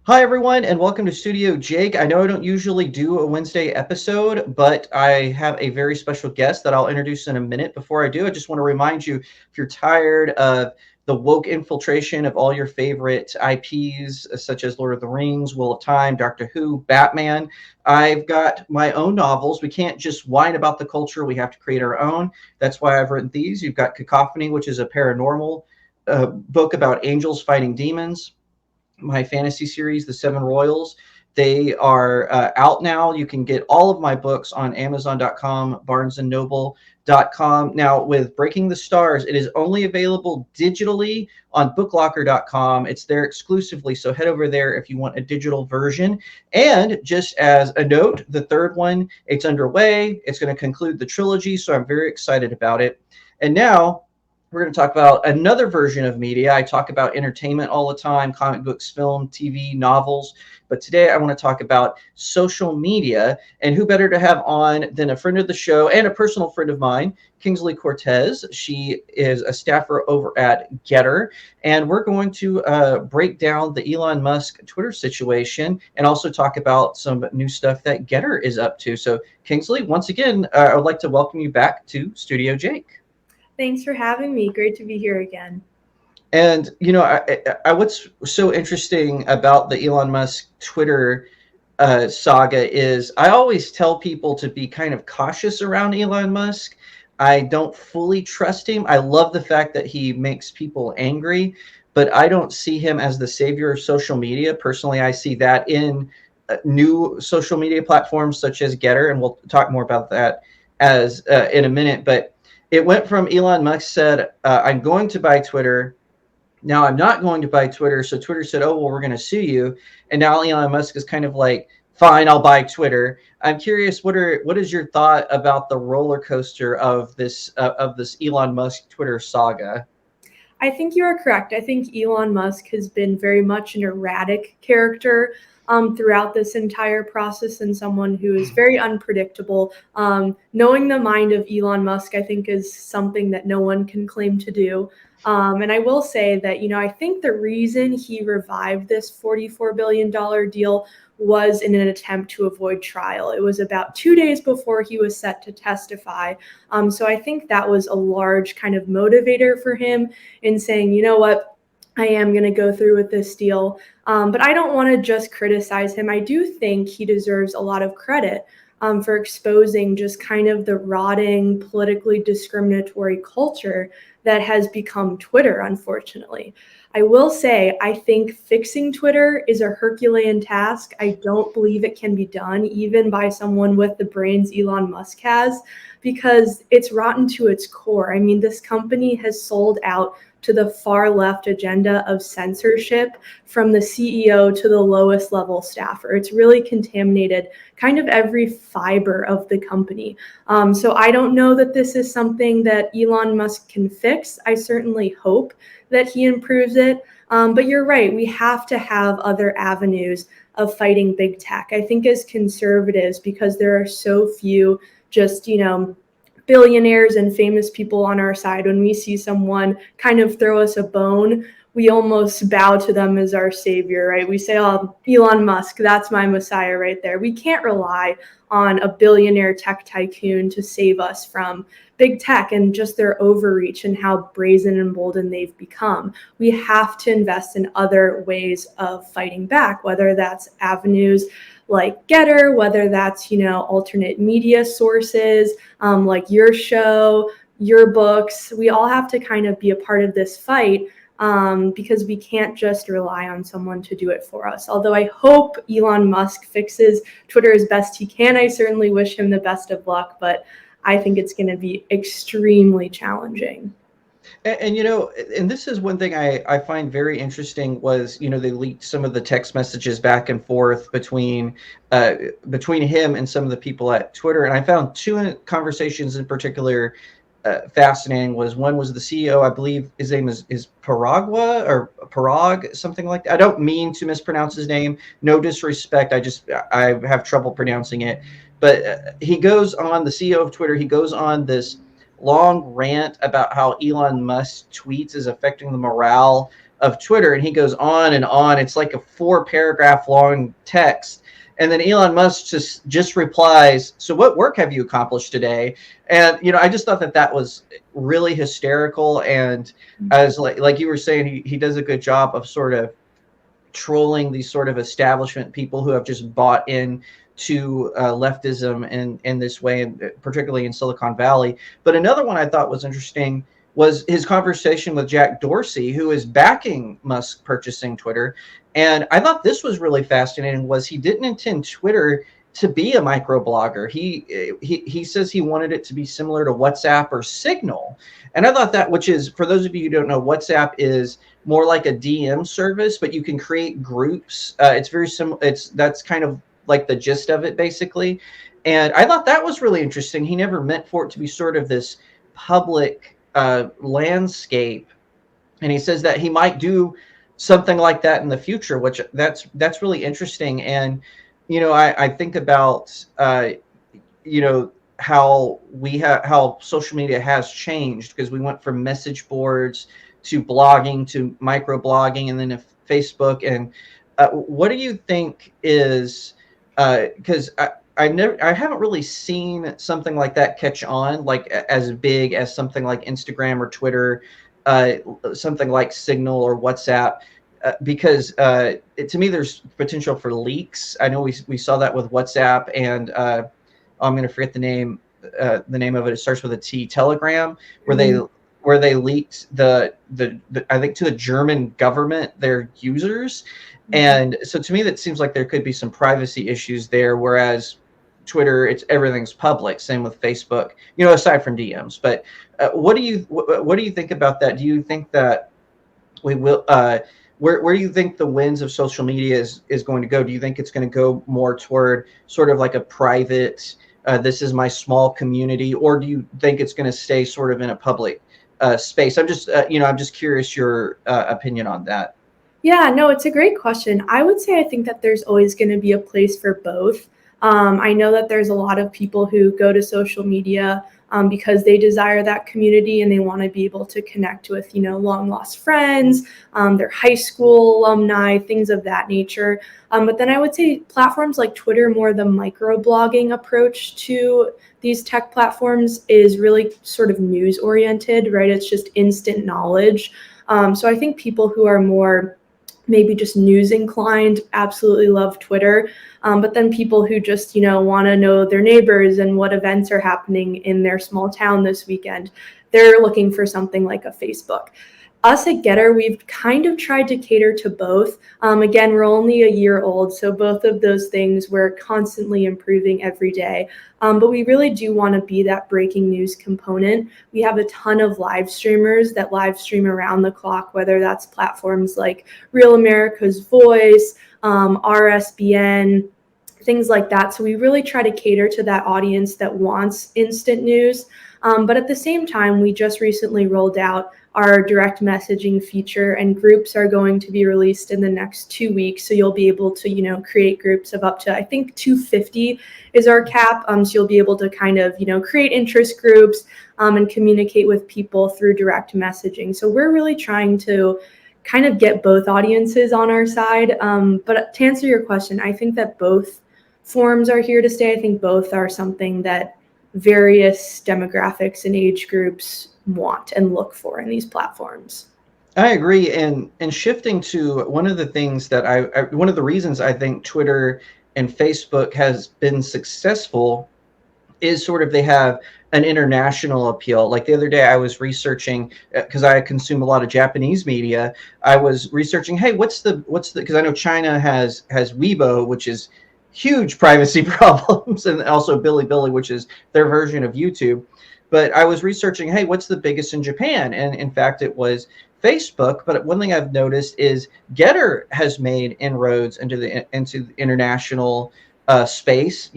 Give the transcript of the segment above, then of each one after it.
Hi, everyone, and welcome to Studio Jake. I know I don't usually do a Wednesday episode, but I have a very special guest that I'll introduce in a minute. Before I do, I just want to remind you if you're tired of the woke infiltration of all your favorite IPs, such as Lord of the Rings, Wheel of Time, Doctor Who, Batman, I've got my own novels. We can't just whine about the culture, we have to create our own. That's why I've written these. You've got Cacophony, which is a paranormal book about angels fighting demons. My fantasy series, The Seven Royals. They are out now. You can get all of my books on Amazon.com, BarnesandNoble.com. Now, with Breaking the Stars, it is only available digitally on BookLocker.com. It's there exclusively, so head over there if you want a digital version. And just as a note, the third one, it's underway. It's going to conclude the trilogy, so I'm very excited about it. And now we're going to talk about another version of media. I talk about entertainment all the time, comic books, film, TV, novels. But today I want to talk about social media. And who better to have on than a friend of the show and a personal friend of mine, Kingsley Cortes. She is a staffer over at Gettr. And we're going to break down the Elon Musk Twitter situation and also talk about some new stuff that Gettr is up to. So, Kingsley, once again, I would like to welcome you back to Studio Jake. Thanks for having me. Great to be here again. And what's so interesting about the Elon Musk Twitter saga is I always tell people to be kind of cautious around Elon Musk. I don't fully trust him. I love the fact that he makes people angry, but I don't see him as the savior of social media. Personally, I see that in new social media platforms such as Gettr, and we'll talk more about that as in a minute. But it went from Elon Musk said, I'm going to buy Twitter. Now I'm not going to buy Twitter. So Twitter said, oh, well, we're going to sue you. And now Elon Musk is kind of like, fine, I'll buy Twitter. I'm curious, what is your thought about the roller coaster of this Elon Musk Twitter saga? I think you are correct. I think Elon Musk has been very much an erratic character throughout this entire process and someone who is very unpredictable. Knowing the mind of Elon Musk, I think, is something that no one can claim to do. And I will say that, I think the reason he revived this $44 billion deal was in an attempt to avoid trial. It was about 2 days before he was set to testify. So I think that was a large kind of motivator for him in saying, you know what, I am going to go through with this deal. But I don't want to just criticize him. I do think he deserves a lot of credit for exposing just kind of the rotting, politically discriminatory culture that has become Twitter, unfortunately. I will say, I think fixing Twitter is a Herculean task. I don't believe it can be done even by someone with the brains Elon Musk has, because it's rotten to its core. I mean, this company has sold out to the far left agenda of censorship from the CEO to the lowest level staffer. It's really contaminated kind of every fiber of the company. So I don't know that this is something that Elon Musk can fix. I certainly hope that he improves it. But you're right, we have to have other avenues of fighting big tech. I think as conservatives, because there are so few just, billionaires and famous people on our side, when we see someone kind of throw us a bone, we almost bow to them as our savior, right? We say, oh, Elon Musk, that's my messiah right there. We can't rely on a billionaire tech tycoon to save us from big tech and just their overreach and how brazen and emboldened they've become. We have to invest in other ways of fighting back, whether that's avenues like Gettr, whether that's, alternate media sources, like your show, your books. We all have to kind of be a part of this fight because we can't just rely on someone to do it for us. Although I hope Elon Musk fixes Twitter as best he can. I certainly wish him the best of luck, but I think it's going to be extremely challenging. And this is one thing I find very interesting was, they leaked some of the text messages back and forth between him and some of the people at Twitter. And I found two conversations in particular fascinating. One was the CEO, I believe his name is Paragwa or Parag, something like that. I don't mean to mispronounce his name. No disrespect. I have trouble pronouncing it. But the CEO of Twitter, he goes on this long rant about how Elon Musk tweets is affecting the morale of Twitter, and he goes on and on. It's like a 4 paragraph long text. And then Elon Musk just replies, "So what work have you accomplished today?" And I just thought that that was really hysterical. And as like you were saying, he does a good job of sort of trolling these sort of establishment people who have just bought in to leftism in this way, and particularly in Silicon Valley. But another one I thought was interesting was his conversation with Jack Dorsey, who is backing Musk purchasing Twitter. And I thought this was really fascinating. Was he didn't intend Twitter to be a microblogger. He says he wanted it to be similar to WhatsApp or Signal. And I thought that, which is, for those of you who don't know, WhatsApp is more like a DM service, but you can create groups. It's very similar. That's kind of like the gist of it, basically. And I thought that was really interesting. He never meant for it to be sort of this public landscape. And he says that he might do something like that in the future, which that's really interesting. And I think about how social media has changed, because we went from message boards to blogging to microblogging, and then to Facebook. And what do you think is, because I haven't really seen something like that catch on, like as big as something like Instagram or Twitter, something like Signal or WhatsApp. Because to me, there's potential for leaks. I know we saw that with WhatsApp, and I'm going to forget the name of it. It starts with a T. Telegram, where they leaked the I think to the German government their users. And so to me, that seems like there could be some privacy issues there. Whereas Twitter, everything's public. Same with Facebook. Aside from DMs. But what do you think about that? Do you think that we will? Where do you think the winds of social media is going to go? Do you think it's going to go more toward sort of like a private, this is my small community, or do you think it's going to stay sort of in a public space? I'm just curious your opinion on that. Yeah, no, it's a great question. I would say I think that there's always going to be a place for both. I know that there's a lot of people who go to social media because they desire that community and they want to be able to connect with, long lost friends, their high school alumni, things of that nature. But then I would say platforms like Twitter, more the microblogging approach to these tech platforms, is really sort of news oriented, right? It's just instant knowledge. So I think people who are more maybe just news inclined absolutely love Twitter. But then people who just, want to know their neighbors and what events are happening in their small town this weekend, they're looking for something like a Facebook. Us at Gettr, we've kind of tried to cater to both. Again, we're only a year old, so both of those things we're constantly improving every day. But we really do want to be that breaking news component. We have a ton of live streamers that live stream around the clock, whether that's platforms like Real America's Voice, RSBN, things like that. So we really try to cater to that audience that wants instant news. But at the same time, we just recently rolled out our direct messaging feature, and groups are going to be released in the next 2 weeks. So you'll be able to, create groups of up to, I think 250 is our cap. So you'll be able to kind of, create interest groups and communicate with people through direct messaging. So we're really trying to kind of get both audiences on our side. But to answer your question, I think that both forms are here to stay. I think both are something that various demographics and age groups want and look for in these platforms. I agree. And shifting to one of the things that one of the reasons I think Twitter and Facebook has been successful is sort of they have an international appeal. Like the other day I was researching, because I consume a lot of Japanese media. I was researching, hey, what's the because I know China has Weibo, which is huge privacy problems, and also Bilibili, which is their version of YouTube. But I was researching, hey, what's the biggest in Japan? And in fact, it was Facebook. But one thing I've noticed is Gettr has made inroads into the international space.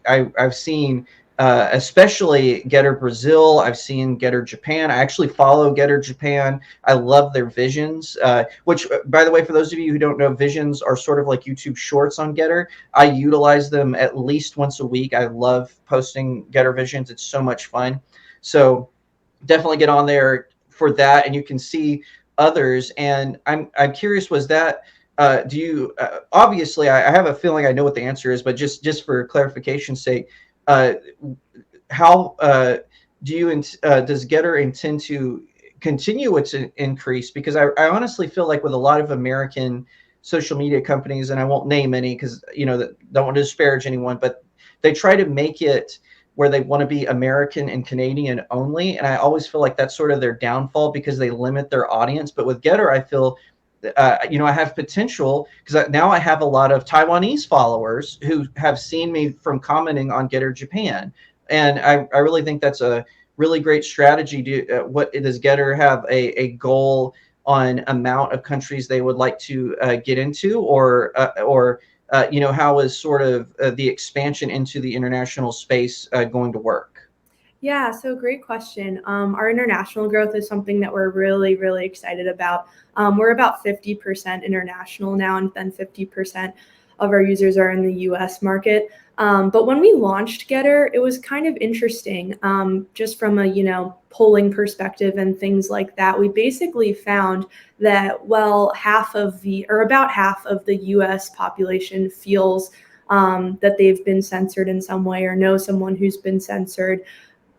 I've seen especially Gettr Brazil. I've seen Gettr Japan. I actually follow Gettr Japan. I love their visions, which, by the way, for those of you who don't know, visions are sort of like YouTube shorts on Gettr. I utilize them at least once a week. I love posting Gettr visions. It's so much fun. So definitely get on there for that. And you can see others. And I'm curious, was that do you obviously I have a feeling I know what the answer is, but just for clarification's sake, uh, how do you does Getter intend to continue its increase? Because I honestly feel like with a lot of American social media companies, and I won't name any because that don't want to disparage anyone, but they try to make it where they want to be American and Canadian only, and I always feel like that's sort of their downfall because they limit their audience. But with Getter, I feel I have potential because now I have a lot of Taiwanese followers who have seen me from commenting on Getter Japan, and I really think that's a really great strategy. What does Getter have a goal on amount of countries they would like to get into, or how is sort of the expansion into the international space going to work? Yeah, so great question. Our international growth is something that we're really, really excited about. We're about 50% international now, and then 50% of our users are in the US market. But when we launched Gettr, it was kind of interesting, just from a polling perspective and things like that. We basically found that about half of the US population feels that they've been censored in some way or know someone who's been censored.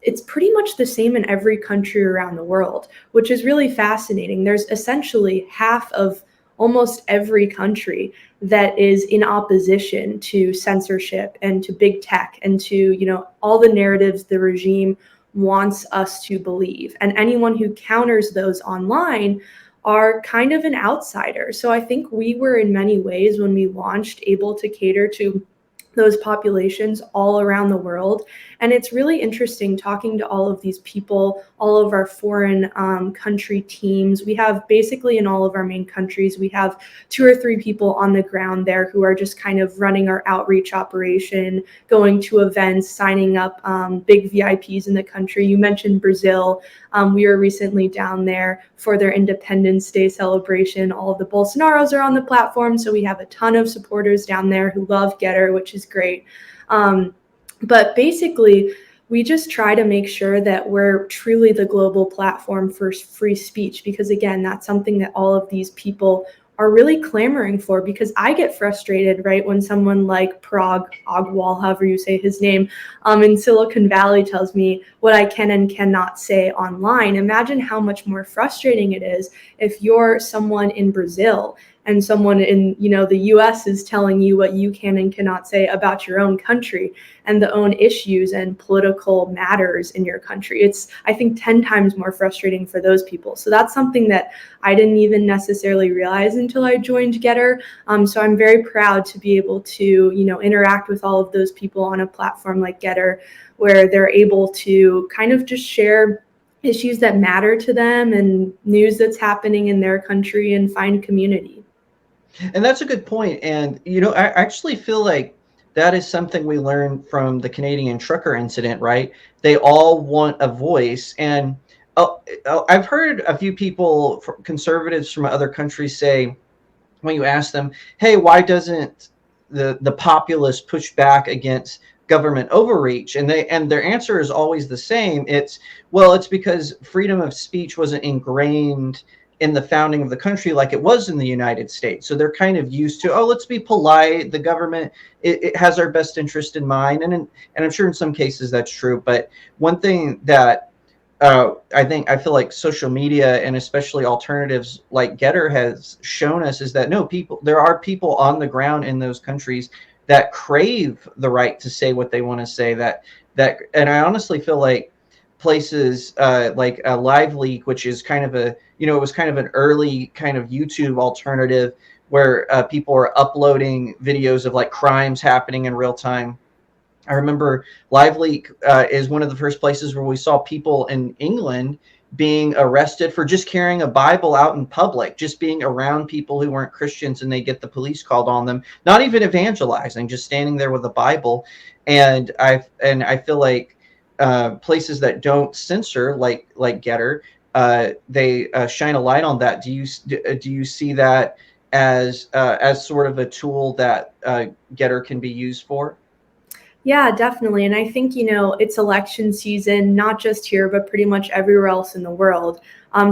It's pretty much the same in every country around the world, which is really fascinating. There's essentially half of almost every country that is in opposition to censorship and to big tech and to, all the narratives the regime wants us to believe. And anyone who counters those online are kind of an outsider. So I think we were in many ways, when we launched, able to cater to those populations all around the world. And it's really interesting talking to all of these people, all of our foreign country teams. We have basically in all of our main countries, we have 2 or 3 people on the ground there who are just kind of running our outreach operation, going to events, signing up big VIPs in the country. You mentioned Brazil. We were recently down there for their Independence Day celebration. All of the Bolsonaros are on the platform, so we have a ton of supporters down there who love Gettr, which is great. But basically, we just try to make sure that we're truly the global platform for free speech, because again, that's something that all of these people are really clamoring for. Because I get frustrated, right, when someone like Parag Agrawal, however you say his name, in Silicon Valley tells me what I can and cannot say online. Imagine how much more frustrating it is if you're someone in Brazil and someone in the US is telling you what you can and cannot say about your own country and the own issues and political matters in your country. It's, I think, 10 times more frustrating for those people. So that's something that I didn't even necessarily realize until I joined Gettr. So I'm very proud to be able to interact with all of those people on a platform like Gettr, where they're able to kind of just share issues that matter to them and news that's happening in their country and find community. And that's a good point. And, I actually feel like that is something we learned from the Canadian trucker incident, right? They all want a voice. And I've heard a few people, conservatives from other countries, say, when you ask them, hey, why doesn't the populace push back against government overreach? And their answer is always the same. It's because freedom of speech wasn't ingrained in the founding of the country like it was in the United States. So they're kind of used to, let's be polite. The government, it has our best interest in mind. And I'm sure in some cases that's true. But one thing that I feel like social media and especially alternatives like Gettr has shown us is that there are people on the ground in those countries that crave the right to say what they want to say. And I honestly feel like places like Live Leak, which is kind of it was kind of an early kind of YouTube alternative where people are uploading videos of like crimes happening in real time. I remember LiveLeak is one of the first places where we saw people in England being arrested for just carrying a Bible out in public, just being around people who weren't Christians, and they get the police called on them, not even evangelizing, just standing there with a Bible. And I feel like places that don't censor, like Gettr, they shine a light on that. Do you see that as sort of a tool that Gettr can be used for? Yeah, definitely. And I think, it's election season, not just here, but pretty much everywhere else in the world.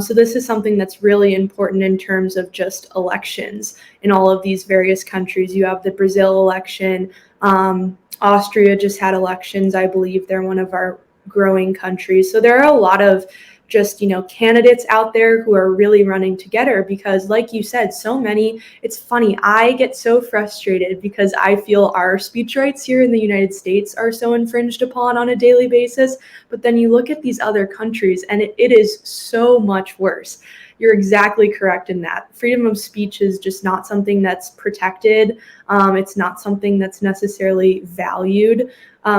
So this is something that's really important in terms of just elections in all of these various countries. You have the Brazil election. Austria just had elections. I believe they're one of our growing countries. So there are a lot of just, candidates out there who are really running together because, like you said, so many. It's funny, I get so frustrated because I feel our speech rights here in the United States are so infringed upon on a daily basis. But then you look at these other countries and it is so much worse. You're exactly correct in that. Freedom of speech is just not something that's protected. It's not something that's necessarily valued.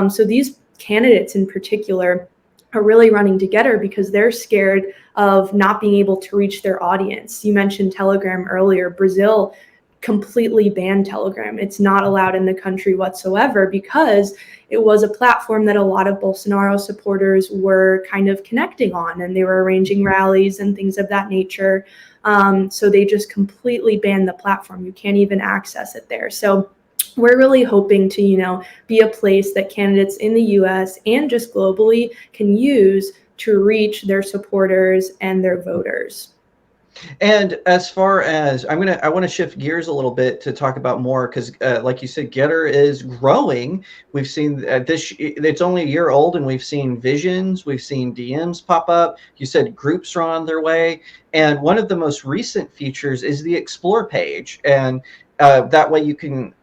So these candidates in particular are really running together because they're scared of not being able to reach their audience. You mentioned Telegram earlier. Brazil completely banned Telegram. It's not allowed in the country whatsoever because it was a platform that a lot of Bolsonaro supporters were kind of connecting on, and they were arranging rallies and things of that nature. So they just completely banned the platform. You can't even access it there. So we're really hoping to, be a place that candidates in the US and just globally can use to reach their supporters and their voters. And as far as I want to shift gears a little bit to talk about more because, like you said, Gettr is growing. We've seen it's only a year old, and we've seen visions, we've seen DMs pop up. You said groups are on their way, and one of the most recent features is the Explore page, and that way you can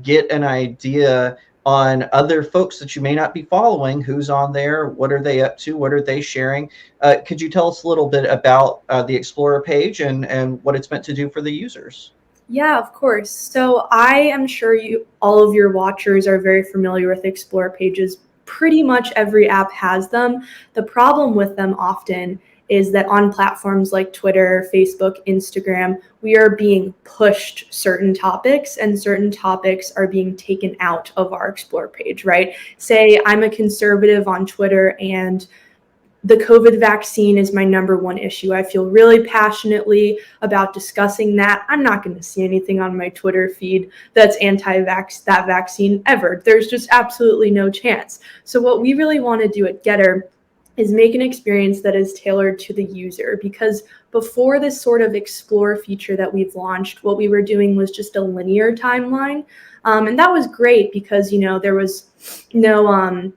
get an idea on other folks that you may not be following, who's on there, what are they up to, what are they sharing. Could you tell us a little bit about the Explorer page and what it's meant to do for the users? Yeah, of course. So I am sure all of your watchers are very familiar with Explore pages. Pretty much every app has them. The problem with them often is that on platforms like Twitter, Facebook, Instagram, we are being pushed certain topics, and certain topics are being taken out of our Explore page, right? Say I'm a conservative on Twitter and the COVID vaccine is my number one issue. I feel really passionately about discussing that. I'm not going to see anything on my Twitter feed that's anti-vax that vaccine ever. There's just absolutely no chance. So what we really want to do at Gettr is make an experience that is tailored to the user, because before this sort of explore feature that we've launched, what we were doing was just a linear timeline. And that was great because, there was no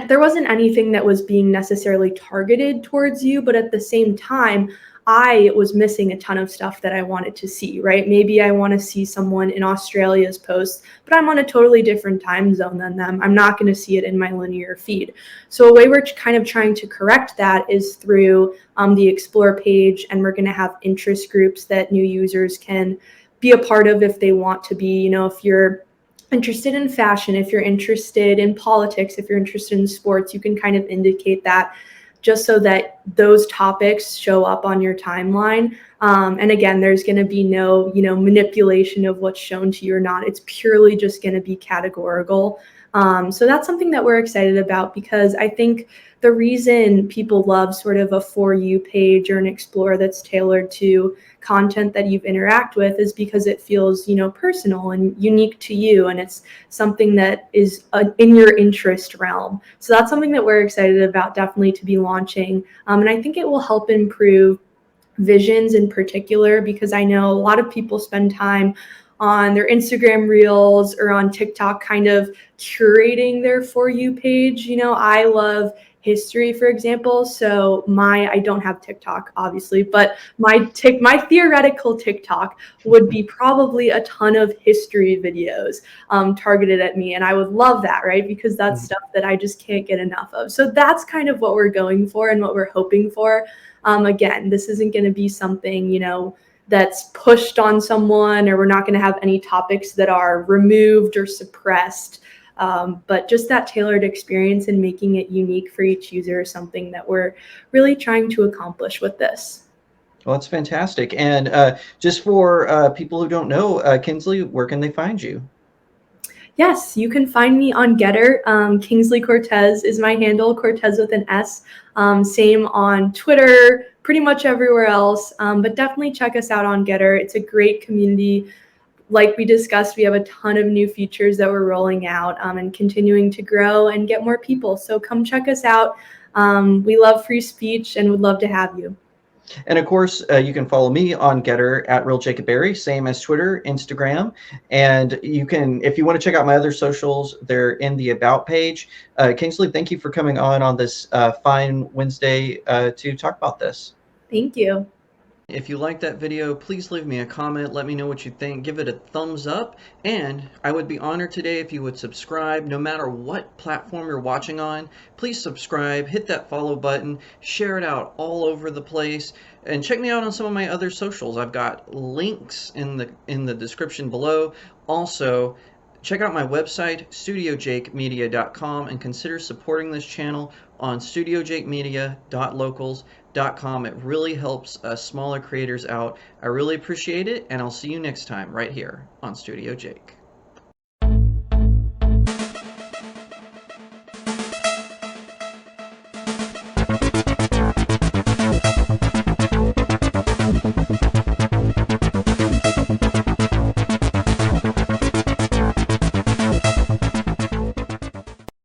there wasn't anything that was being necessarily targeted towards you, but at the same time, I was missing a ton of stuff that I wanted to see, right? Maybe I want to see someone in Australia's post, but I'm on a totally different time zone than them. I'm not going to see it in my linear feed. So a way we're kind of trying to correct that is through the Explore page, and we're going to have interest groups that new users can be a part of if they want to be. If you're interested in fashion, if you're interested in politics, if you're interested in sports, you can kind of indicate that just so that those topics show up on your timeline. And again, there's going to be no, manipulation of what's shown to you or not. It's purely just going to be categorical. So that's something that we're excited about, because I think the reason people love sort of a For You page or an Explore that's tailored to content that you've interact with is because it feels, personal and unique to you, and it's something that is in your interest realm. So that's something that we're excited about, definitely, to be launching. And I think it will help improve visions in particular, because I know a lot of people spend time on their Instagram reels or on TikTok kind of curating their For You page. I love history, for example. So I don't have TikTok, obviously, but my theoretical TikTok would be probably a ton of history videos targeted at me. And I would love that, right? Because that's stuff that I just can't get enough of. So that's kind of what we're going for and what we're hoping for. Again, this isn't going to be something, that's pushed on someone, or we're not going to have any topics that are removed or suppressed. But just that tailored experience and making it unique for each user is something that we're really trying to accomplish with this. Well, that's fantastic. And just for people who don't know, Kingsley, where can they find you? Yes, you can find me on Gettr. Kingsley Cortes is my handle, Cortez with an S. Same on Twitter, pretty much everywhere else. But definitely check us out on Gettr. It's a great community. like we discussed, we have a ton of new features that we're rolling out and continuing to grow and get more people. So come check us out. We love free speech and would love to have you. And of course, you can follow me on Gettr at Real Jacob Berry, same as Twitter, Instagram. And you can, if you want to check out my other socials, they're in the About page. Kingsley, thank you for coming on this fine Wednesday to talk about this. Thank you. If you liked that video, please leave me a comment. Let me know what you think. Give it a thumbs up. And I would be honored today if you would subscribe no matter what platform you're watching on. Please subscribe, hit that follow button, share it out all over the place, and check me out on some of my other socials. I've got links in the description below. Also, check out my website, StudioJakeMedia.com, and consider supporting this channel on StudioJakeMedia.locals.com. It really helps smaller creators out. I really appreciate it, and I'll see you next time right here on Studio Jake.